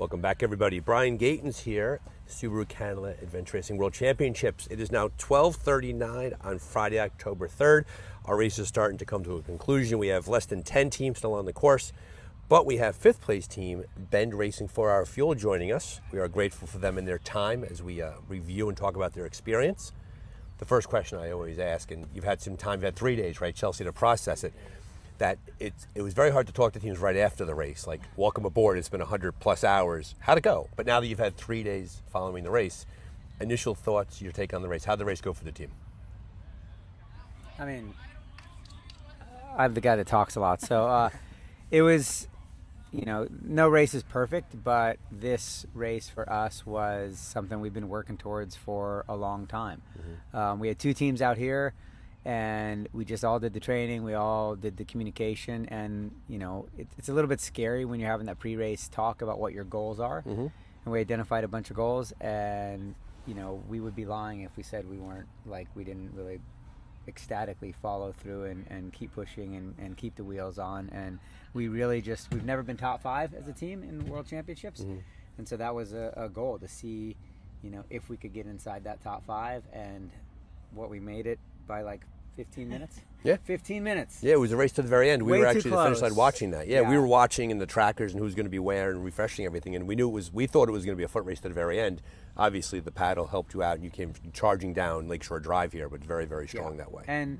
Welcome back, everybody. Brian Gatens here, Subaru Canada Adventure Racing World Championships. It is now 12:39 on Friday, October 3rd. Our race is starting to come to a conclusion. We have less than 10 teams still on the course, but we have fifth place team, Bend Racing 4-Hour Fuel, joining us. We are grateful for them and their time as we review and talk about their experience. The first question I always ask, and you've had some time, you've had 3 days, right, Chelsea, to process it, that it was very hard to talk to teams right after the race, like, welcome aboard, it's been 100 plus hours, how'd it go? But now that you've had 3 days following the race, initial thoughts, your take on the race, how'd the race go for the team? I mean, I'm the guy that talks a lot, so it was, no race is perfect, but this race for us was something we've been working towards for a long time. Mm-hmm. We had 2 teams out here, and we just all did the training, we all did the communication, and it's a little bit scary when you're having that pre-race talk about what your goals are. Mm-hmm. And we identified a bunch of goals, and we would be lying if we said we didn't really ecstatically follow through and keep pushing and keep the wheels on. And we really we've never been top 5 as a team in the World Championships. Mm-hmm. And so that was a goal to see if we could get inside that top 5, and what we made it by like 15 minutes. Yeah, 15 minutes. Yeah, it was a race to the very end. We were actually too the finish close. line watching that. Yeah, we were watching in the trackers and who was going to be where and refreshing everything, and we thought it was going to be a foot race to the very end. Obviously the paddle helped you out and you came charging down Lakeshore Drive here, but very, very strong that way. And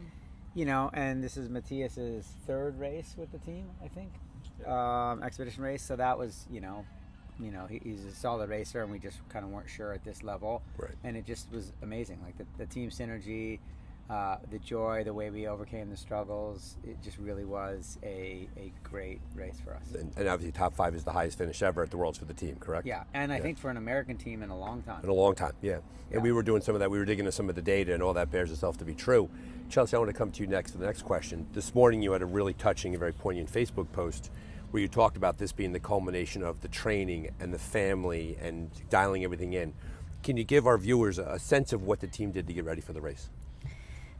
and this is Matthias's 3rd race with the team, I think. Expedition race, so that was he's a solid racer, and we just kind of weren't sure at this level. Right. And it just was amazing, like the team synergy, the joy, the way we overcame the struggles. It just really was a great race for us. And obviously top 5 is the highest finish ever at the Worlds for the team, correct? Yeah, and I think for an American team in a long time. In a long time, yeah. And we were doing some of that. We were digging into some of the data, and all that bears itself to be true. Chelsea, I want to come to you next for the next question. This morning you had a really touching and very poignant Facebook post where you talked about this being the culmination of the training and the family and dialing everything in. Can you give our viewers a sense of what the team did to get ready for the race?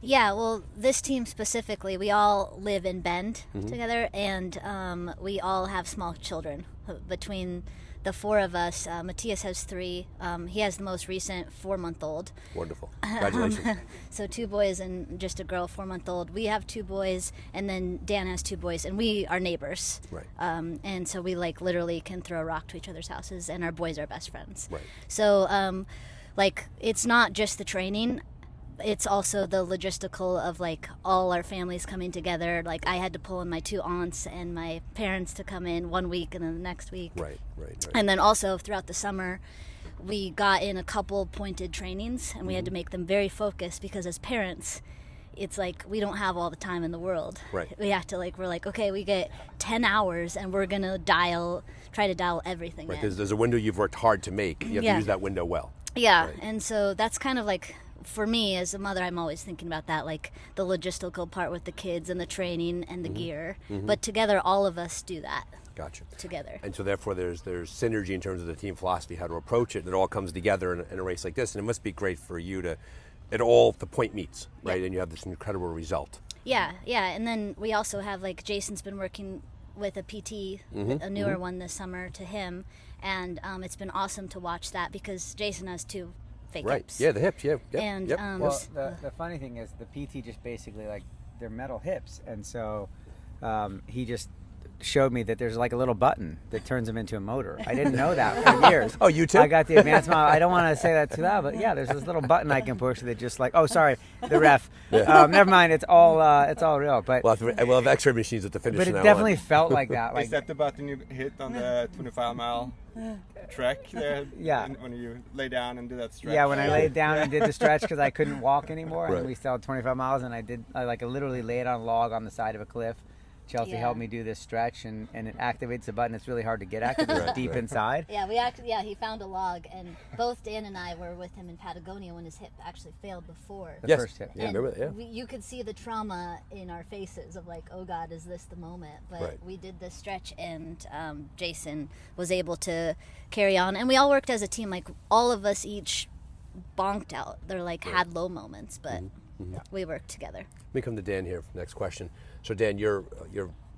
Yeah, well, this team specifically, we all live in Bend together, and we all have small children. Between the 4 of us, Matthias has 3. He has the most recent 4-month-old. Wonderful. Congratulations. So 2 boys and just a girl, 4-month-old. We have 2 boys, and then Dan has 2 boys, and we are neighbors. Right. And so we literally can throw a rock to each other's houses, and our boys are best friends. Right. So it's not just the training. It's also the logistical of all our families coming together. I had to pull in my 2 aunts and my parents to come in 1 week and then the next week. Right. And then also throughout the summer, we got in a couple pointed trainings, and we had to make them very focused, because as parents, it's we don't have all the time in the world. Right. We have to we're okay, we get 10 hours and we're gonna try to dial everything in. There's a window you've worked hard to make. You have to use that window well. Yeah. Right. And so that's kind of for me as a mother, I'm always thinking about that, the logistical part with the kids and the training and the gear. But together, all of us do that. Gotcha. Together. And so therefore there's synergy in terms of the team philosophy, how to approach it, and it all comes together in a race like this. And it must be great for you the point meets, right? Yeah. And you have this incredible result. Yeah. And then we also have, Jason's been working with a PT, a newer one this summer to him. And it's been awesome to watch that, because Jason has 2 fake hips. Yeah, the hips, yeah. Yep. And well, the funny thing is the PT just basically they're metal hips, and so he just showed me that there's a little button that turns them into a motor. I didn't know that for years. Oh, you too? I got the advanced model. I don't want to say that too loud, but yeah, there's this little button I can push that just oh, sorry, the ref. Never mind, it's all real. But we'll have X-ray machines at the finish. But it definitely felt like that. Is that the button you hit on the 25-mile track there? Yeah. When you lay down and do that stretch? Yeah, when I laid down and did the stretch because I couldn't walk anymore, and we still had 25 miles, and I literally laid on a log on the side of a cliff. Chelsea helped me do this stretch, and it activates the button. It's really hard to get at because it's deep inside. Yeah, he found a log, and both Dan and I were with him in Patagonia when his hip actually failed before. The first hip. Yeah, remember that, yeah. You could see the trauma in our faces of oh God, is this the moment? But we did this stretch, and Jason was able to carry on. And we all worked as a team. All of us each bonked out. They're had low moments, but we worked together. Let me come to Dan here for the next question. So Dan, you're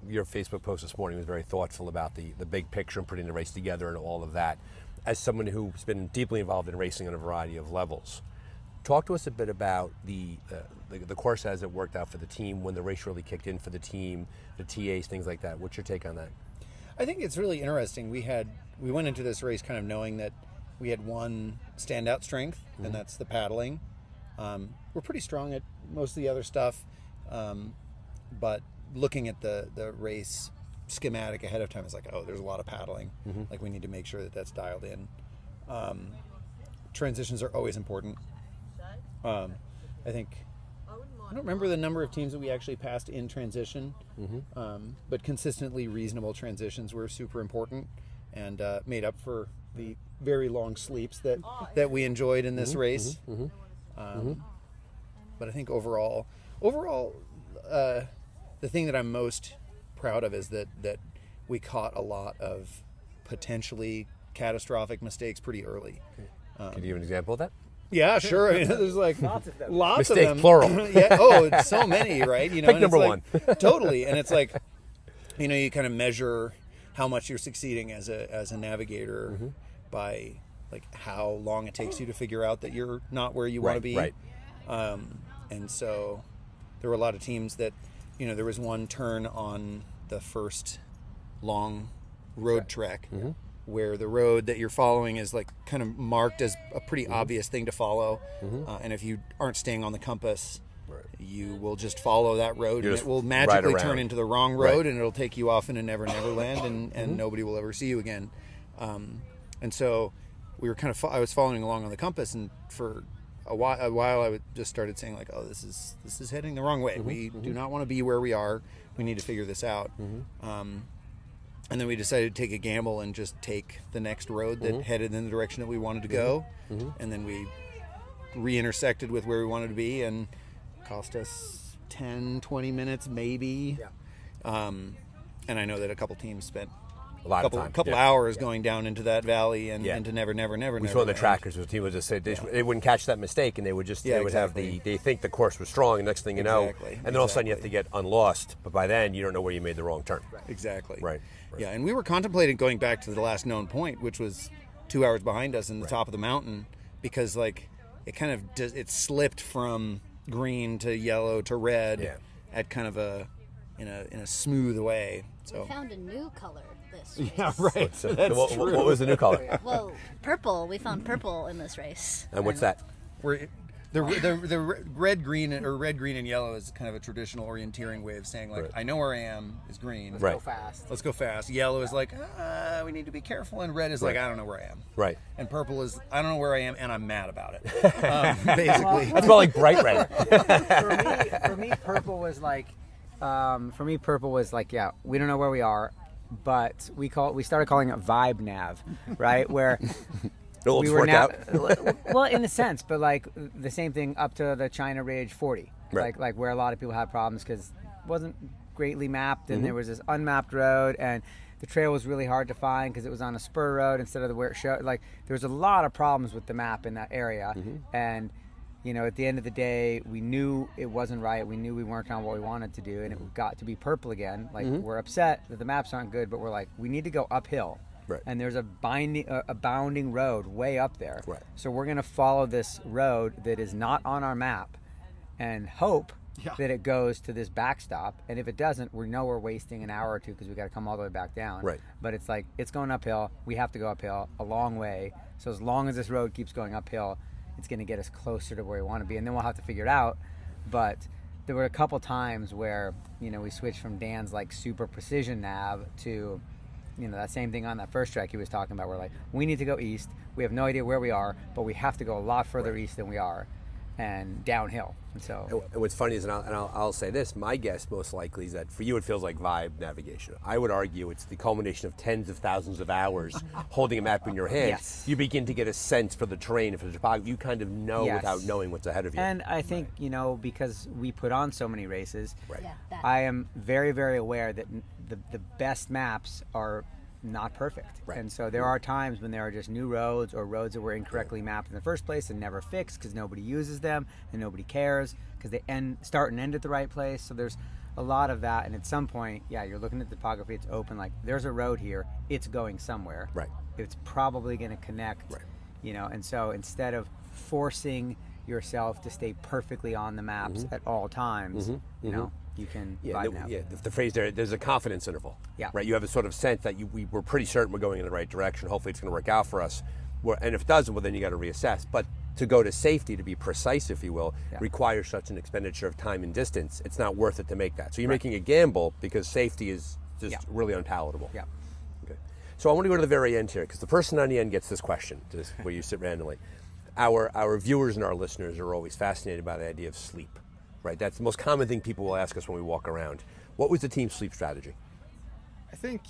your Facebook post this morning was very thoughtful about the big picture and putting the race together and all of that. As someone who's been deeply involved in racing on a variety of levels, talk to us a bit about the course as it worked out for the team, when the race really kicked in for the team, the TAs, things like that. What's your take on that? I think it's really interesting. We went into this race kind of knowing that we had one standout strength, and that's the paddling. We're pretty strong at most of the other stuff, but looking at the race schematic ahead of time, it's like, oh, there's a lot of paddling. Like, we need to make sure that that's dialed in. Transitions are always important. I think, I don't remember the number of teams that we actually passed in transition, but consistently reasonable transitions were super important and made up for the very long sleeps that we enjoyed in this race. But I think overall, the thing that I'm most proud of is that we caught a lot of potentially catastrophic mistakes pretty early. Can you give an example of that? Yeah, sure. I mean, there's like lots of them. Mistake, plural. Yeah. Oh, it's so many, right? You know, Pick and number it's like, one. Totally. And it's like, you know, you kind of measure how much you're succeeding as a navigator by like how long it takes you to figure out that you're not where you want to be. Right. And so there were a lot of teams that, you know, there was one turn on the first long road trek where the road that you're following is like kind of marked as a pretty obvious thing to follow. And if you aren't staying on the compass, you will just follow that road, and it will magically turn into the wrong road, and it'll take you off in a never land, and nobody will ever see you again. And so we were I was following along on the compass, and for a while I just started saying like, oh, this is heading the wrong way. We do not want to be where we are. We need to figure this out. And then we decided to take a gamble and just take the next road that headed in the direction that we wanted to go. And then we re-intersected with where we wanted to be, and cost us 10, 20 minutes maybe. And I know that a couple teams spent a couple hours going down into that valley and into never. We saw the trackers. The team would just say they wouldn't catch that mistake, and they would just they would have they think the course was strong, and next thing you know, and then all of a sudden you have to get unlost. But by then you don't know where you made the wrong turn. Exactly. Right. Yeah, and we were contemplating going back to the last known point, which was 2 hours behind us in the top of the mountain, because like it kind of it slipped from green to yellow to red at kind of in a smooth way. So we found a new color this race. Yeah, right. So what was the new color? Well, purple. We found purple in this race. And what's that? The red, green, and yellow is kind of a traditional orienteering way of saying like, I know where I am is green. Let's go fast. Let's go fast. Yellow is like, we need to be careful, and red is like, I don't know where I am. Right. And purple is, I don't know where I am, and I'm mad about it. Basically, that's more like bright red. For me, purple was like, yeah, we don't know where we are, but we started calling it vibe nav, right? Where we were now, well, in a sense, but like the same thing up to the China Ridge 40, like where a lot of people had problems because it wasn't greatly mapped, and there was this unmapped road, and the trail was really hard to find because it was on a spur road instead of where it showed. Like there was a lot of problems with the map in that area, and you know, at the end of the day, we knew it wasn't right. We knew we weren't on what we wanted to do, and it got to be purple again. Like we're upset that the maps aren't good, but we're like, we need to go uphill. Right. And there's a bounding road way up there. Right. So we're going to follow this road that is not on our map and hope that it goes to this backstop. And if it doesn't, we know we're wasting an hour or two because we got to come all the way back down. Right. But it's like, it's going uphill. We have to go uphill a long way. So as long as this road keeps going uphill, it's going to get us closer to where we want to be. And then we'll have to figure it out. But there were a couple times where, you know, we switched from Dan's like super precision nav to, you know, that same thing on that first track he was talking about. We're like, we need to go east. We have no idea where we are, but we have to go a lot further east than we are, and downhill. And so, and what's funny is, I'll say this, my guess most likely is that for you it feels like vibe navigation. I would argue it's the culmination of tens of thousands of hours holding a map in your hand. Yes. You begin to get a sense for the terrain and for the topography. You kind of know without knowing what's ahead of you. And I think, you know, because we put on so many races, I am very, very aware that the best maps are not perfect. Right. And so there are times when there are just new roads or roads that were incorrectly mapped in the first place and never fixed because nobody uses them and nobody cares because they start and end at the right place. So there's a lot of that. And at some point, yeah, you're looking at the topography. It's open. Like there's a road here. It's going somewhere. Right. It's probably going to connect. Right. You know, and so instead of forcing yourself to stay perfectly on the maps at all times, you know, you can the phrase there's a confidence interval. Yeah. Right. You have a sort of sense that we're pretty certain we're going in the right direction. Hopefully it's going to work out for us. And if it doesn't, well, then you got to reassess. But to go to safety, to be precise, if you will, requires such an expenditure of time and distance. It's not worth it to make that. So you're making a gamble because safety is just really unpalatable. Yeah. Okay. So I want to go to the very end here because the person on the end gets this question, just where you sit randomly. Our viewers and our listeners are always fascinated by the idea of sleep, right? That's the most common thing people will ask us when we walk around. What was the team's sleep strategy? I think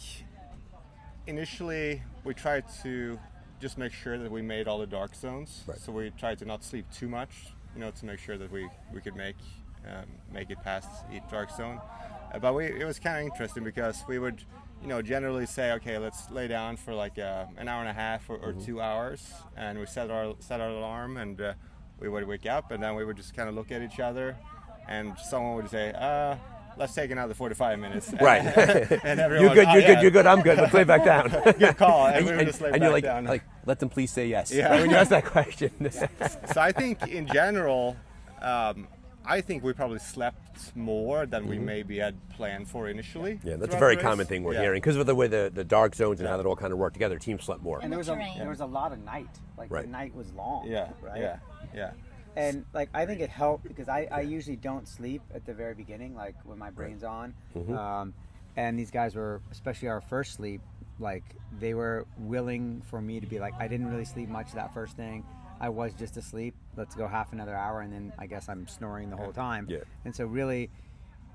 initially we tried to just make sure that we made all the dark zones. Right. So we tried to not sleep too much, you know, to make sure that we could make it past each dark zone. But it was kind of interesting because we would, you know, generally say, okay, let's lay down for like an hour and a half or 2 hours, and we set our alarm, and we would wake up, and then we would just kind of look at each other, and someone would say, let's take another 45 minutes. Right. And everyone, you're good, I'm good. Let's lay back down. Good call. And we would just lay back you're down. like, let them please say yes. Yeah. Right, when you ask that question. So I think in general, I think we probably slept more than we maybe had planned for initially. Yeah, that's a throughout very the race. common thing we're hearing because of the way the dark zones and how that all kind of work together. Teams slept more. And the there terrain. was a lot of night. Like Right. the night was long. Yeah, Right. yeah. And like I think it helped because I usually don't sleep at the very beginning, like when my brain's on. And these guys were, especially our first sleep, like they were willing for me to be like, I didn't really sleep much that first thing. I was just asleep. Let's go half another hour, and then I guess I'm snoring the whole time. Yeah. And so really,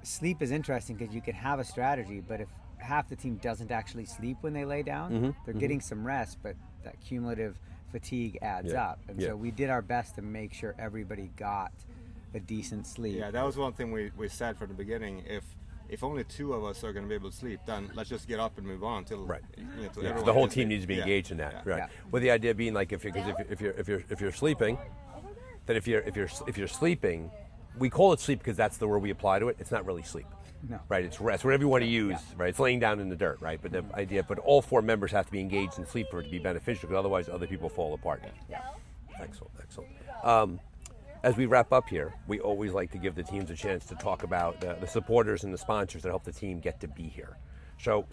sleep is interesting because you can have a strategy, but if half the team doesn't actually sleep when they lay down, they're getting some rest, but that cumulative fatigue adds up. And so we did our best to make sure everybody got a decent sleep. Yeah, that was one thing we said from the beginning. If only 2 of us are going to be able to sleep, then let's just get up and move on till you know, till everyone The whole gets team it. needs to be engaged in that, right? Yeah. With the idea being like if you're sleeping, then if you're sleeping, we call it sleep because that's the word we apply to it. It's not really sleep. No. Right, it's rest, whatever you want to use, right? It's laying down in the dirt, right? But the idea, but all 4 members have to be engaged in sleep for it to be beneficial, because otherwise other people fall apart. Yeah. Excellent. As we wrap up here, we always like to give the teams a chance to talk about the supporters and the sponsors that help the team get to be here. So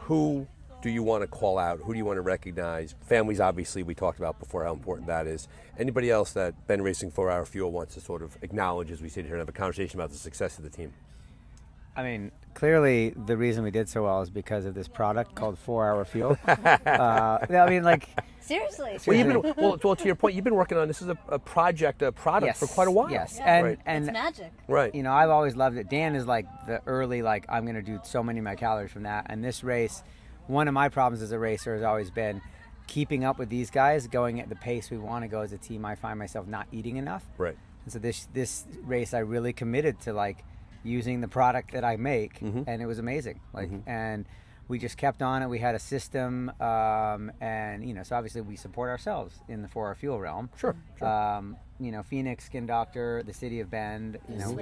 who do you want to call out? Who do you want to recognize? Families, obviously, we talked about before how important that is. Anybody else that Ben Racing 4 Hour Fuel wants to sort of acknowledge as we sit here and have a conversation about the success of the team? I mean, clearly the reason we did so well is because of this product called 4 Hour Fuel. I mean, like... Seriously. Well, to your point, you've been working on this as a product for quite a while. Yes, Yeah. and It's magic. Right. you know, I've always loved it. Dan is like the early, like, I'm going to do so many of my calories from that. And this race, one of my problems as a racer has always been keeping up with these guys, going at the pace we want to go as a team. I find myself not eating enough. Right. And so this race, I really committed to, like, using the product that I make, and it was amazing. Like, and we just kept on it. We had a system, and you know, so obviously we support ourselves in the 4 Hour Fuel realm. Sure. You know, Phoenix Skin Doctor, the City of Bend, you know,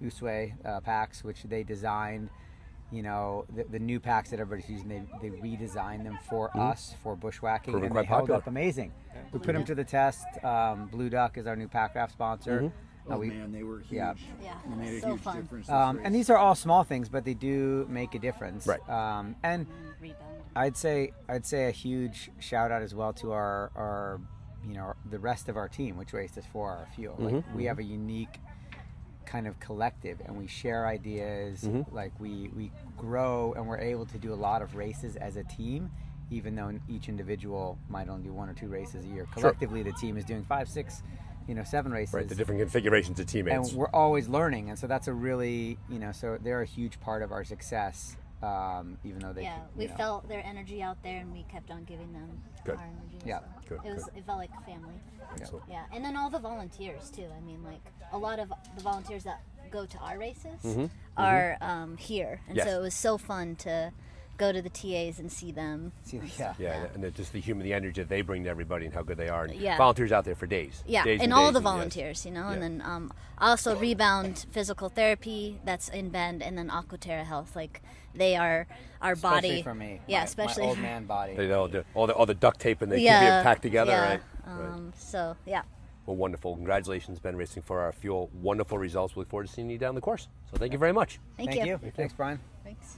Uswe packs, which they designed. You know, the new packs that everybody's using, they redesigned them for us for bushwhacking, Proven and quite they held popular. up amazing. We put them to the test. Blue Duck is our new pack raft sponsor. Man, they were huge. Yeah. Yeah, They made a so huge fun. difference. And these are all small things, but they do make a difference. Right. And Rebound. I'd say a huge shout out as well to our you know, the rest of our team, which raced us 4 Hour Fuel. Like, we have a unique kind of collective, and we share ideas. Like we grow, and we're able to do a lot of races as a team, even though each individual might only do 1 or 2 races a year. Collectively, the team is doing 5, 6, 7 races. Right, the different configurations of teammates. And we're always learning, and so that's a really, so they're a huge part of our success, even though they... We felt their energy out there, and we kept on giving them Good. our energy. Yeah. So Good. it felt like family. Excellent. Yeah, and then all the volunteers too. I mean, like a lot of the volunteers that go to our races are here, and Yes. so it was so fun to go to the TAs and see them. Yeah, and just the energy that they bring to everybody and how good they are. And Yeah. volunteers out there for days. Yeah, days and all days the yes. volunteers, you know, and then also Rebound Physical Therapy that's in Bend, and then Aquaterra Health, like they are our Especially body. for me. Yeah, my especially old man body. They all do all the duct tape and they keep Yeah, it packed together, yeah. right? So yeah. Well, wonderful. Congratulations, Ben Racing, for our fuel. Wonderful results. We look forward to seeing you down the course. So thank you very much. Thank Thank you. you. Thanks, Brian. Thanks.